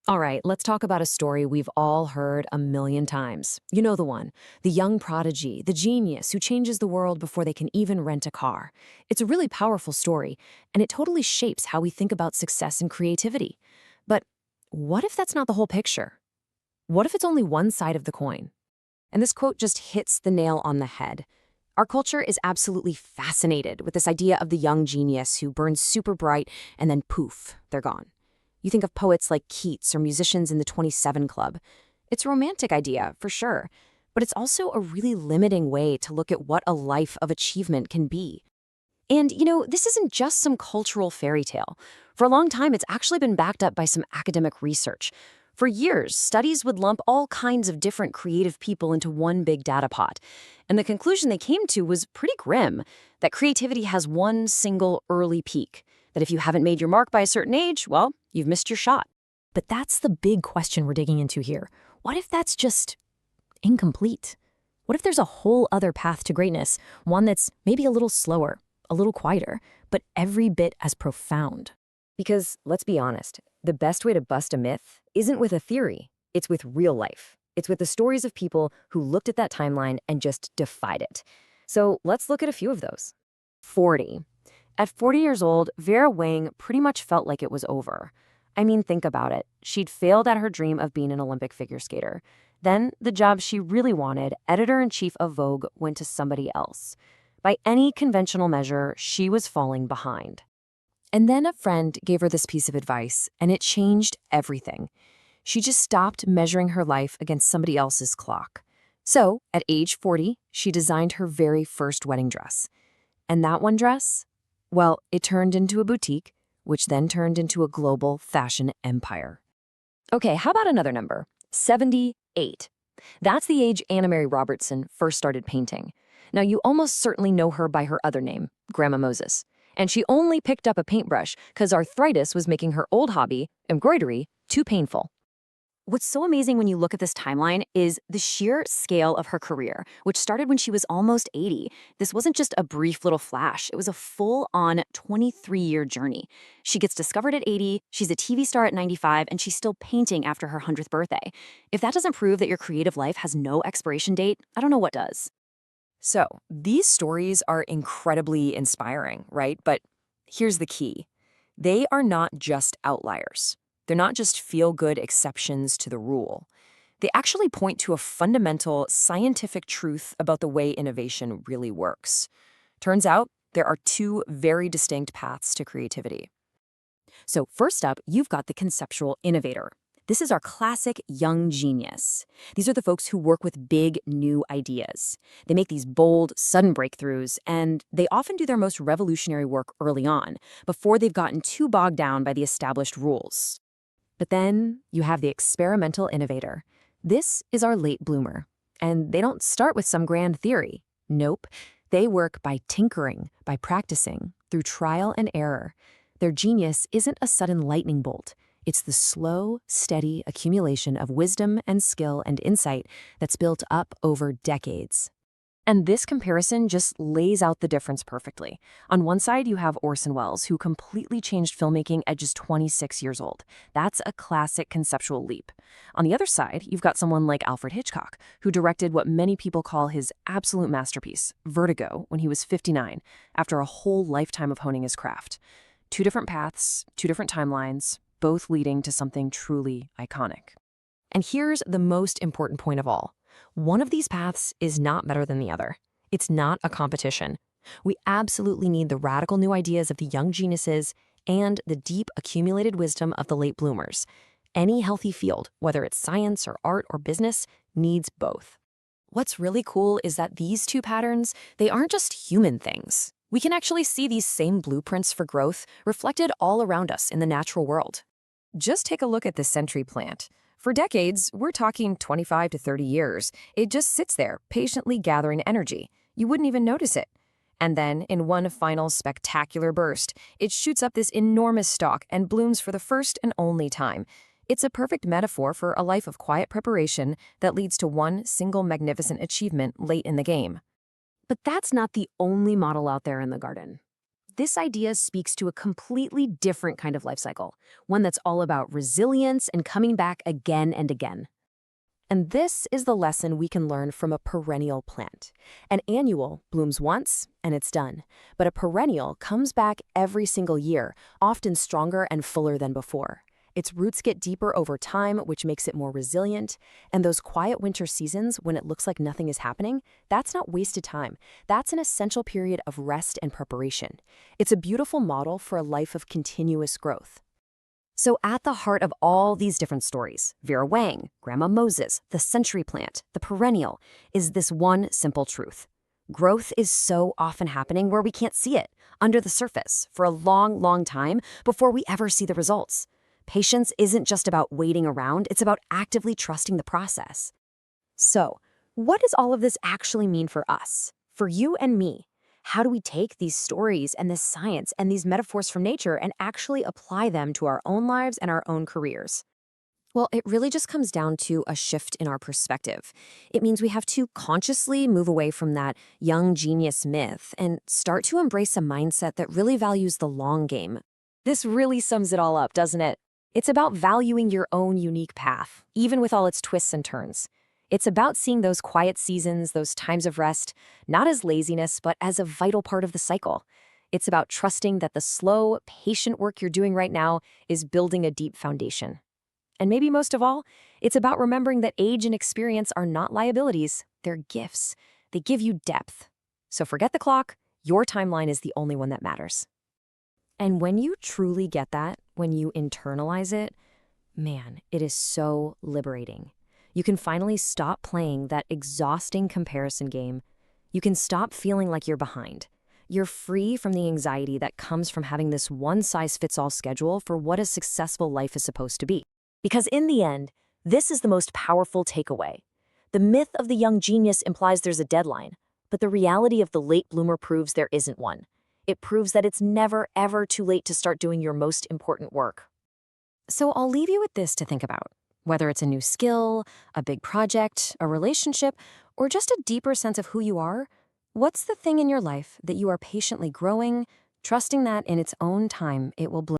All right, let's talk about a story we've all heard a million times. You know the one, the young prodigy, the genius who changes the world before they can even rent a car. It's a really powerful story, and it totally shapes how we think about success and creativity. But what if that's not the whole picture? What if it's only one side of the coin? And this quote just hits the nail on the head. Our culture is absolutely fascinated with this idea of the young genius who burns super bright and then poof, they're gone. You think of poets like Keats or musicians in the 27 Club. It's a romantic idea, for sure, but it's also a really limiting way to look at what a life of achievement can be. And, this isn't just some cultural fairy tale. For a long time, it's actually been backed up by some academic research. For years, studies would lump all kinds of different creative people into one big data pot. And the conclusion they came to was pretty grim, that creativity has one single early peak. That if you haven't made your mark by a certain age, well, you've missed your shot. But that's the big question we're digging into here. What if that's just incomplete? What if there's a whole other path to greatness, one that's maybe a little slower, a little quieter, but every bit as profound? Because, let's be honest, the best way to bust a myth isn't with a theory, it's with real life. It's with the stories of people who looked at that timeline and just defied it. So let's look at a few of those. 40. At 40 years old, Vera Wang pretty much felt like it was over. I mean, think about it. She'd failed at her dream of being an Olympic figure skater. Then, the job she really wanted, editor-in-chief of Vogue, went to somebody else. By any conventional measure, she was falling behind. And then a friend gave her this piece of advice, and it changed everything. She just stopped measuring her life against somebody else's clock. So, at age 40, she designed her very first wedding dress. And that one dress? Well, it turned into a boutique, which then turned into a global fashion empire. Okay, how about another number? 78. That's the age Anna Mary Robertson first started painting. Now, you almost certainly know her by her other name, Grandma Moses. And she only picked up a paintbrush because arthritis was making her old hobby, embroidery, too painful. What's so amazing when you look at this timeline is the sheer scale of her career, which started when she was almost 80. This wasn't just a brief little flash. It was a full-on 23-year journey. She gets discovered at 80, she's a TV star at 95, and she's still painting after her 100th birthday. If that doesn't prove that your creative life has no expiration date, I don't know what does. So, these stories are incredibly inspiring, right? But here's the key. They are not just outliers. They're not just feel-good exceptions to the rule. They actually point to a fundamental scientific truth about the way innovation really works. Turns out, there are two very distinct paths to creativity. So first up, you've got the conceptual innovator. This is our classic young genius. These are the folks who work with big, new ideas. They make these bold, sudden breakthroughs, and they often do their most revolutionary work early on, before they've gotten too bogged down by the established rules. But then you have the experimental innovator. This is our late bloomer. And they don't start with some grand theory. Nope. They work by tinkering, by practicing, through trial and error. Their genius isn't a sudden lightning bolt. It's the slow, steady accumulation of wisdom and skill and insight that's built up over decades. And this comparison just lays out the difference perfectly. On one side, you have Orson Welles, who completely changed filmmaking at just 26 years old. That's a classic conceptual leap. On the other side, you've got someone like Alfred Hitchcock, who directed what many people call his absolute masterpiece, Vertigo, when he was 59, after a whole lifetime of honing his craft. Two different paths, two different timelines, both leading to something truly iconic. And here's the most important point of all. One of these paths is not better than the other. It's not a competition. We absolutely need the radical new ideas of the young geniuses and the deep accumulated wisdom of the late bloomers. Any healthy field, whether it's science or art or business, needs both. What's really cool is that these two patterns, they aren't just human things. We can actually see these same blueprints for growth reflected all around us in the natural world. Just take a look at the century plant. For decades, we're talking 25 to 30 years, it just sits there, patiently gathering energy. You wouldn't even notice it. And then, in one final spectacular burst, it shoots up this enormous stalk and blooms for the first and only time. It's a perfect metaphor for a life of quiet preparation that leads to one single magnificent achievement late in the game. But that's not the only model out there in the garden. this idea speaks to a completely different kind of life cycle, one that's all about resilience and coming back again and again. And this is the lesson we can learn from a perennial plant. An annual blooms once and it's done, but a perennial comes back every single year, often stronger and fuller than before. Its roots get deeper over time, which makes it more resilient, and those quiet winter seasons when it looks like nothing is happening, that's not wasted time. That's an essential period of rest and preparation. It's a beautiful model for a life of continuous growth. So at the heart of all these different stories, Vera Wang, Grandma Moses, the century plant, the perennial, is this one simple truth. Growth is so often happening where we can't see it, under the surface, for a long, long time before we ever see the results. Patience isn't just about waiting around, it's about actively trusting the process. So, what does all of this actually mean for us, for you and me? How do we take these stories and this science and these metaphors from nature and actually apply them to our own lives and our own careers? Well, it really just comes down to a shift in our perspective. It means we have to consciously move away from that young genius myth and start to embrace a mindset that really values the long game. This really sums it all up, doesn't it? It's about valuing your own unique path, even with all its twists and turns. It's about seeing those quiet seasons, those times of rest, not as laziness, but as a vital part of the cycle. It's about trusting that the slow, patient work you're doing right now is building a deep foundation. And maybe most of all, it's about remembering that age and experience are not liabilities, they're gifts. They give you depth. So forget the clock, your timeline is the only one that matters. And when you truly get that, when you internalize it, man, it is so liberating. You can finally stop playing that exhausting comparison game. You can stop feeling like you're behind. You're free from the anxiety that comes from having this one-size-fits-all schedule for what a successful life is supposed to be. Because in the end, this is the most powerful takeaway. The myth of the young genius implies there's a deadline, but the reality of the late bloomer proves there isn't one. It proves that it's never, ever too late to start doing your most important work. So I'll leave you with this to think about. Whether it's a new skill, a big project, a relationship, or just a deeper sense of who you are, what's the thing in your life that you are patiently growing, trusting that in its own time it will bloom?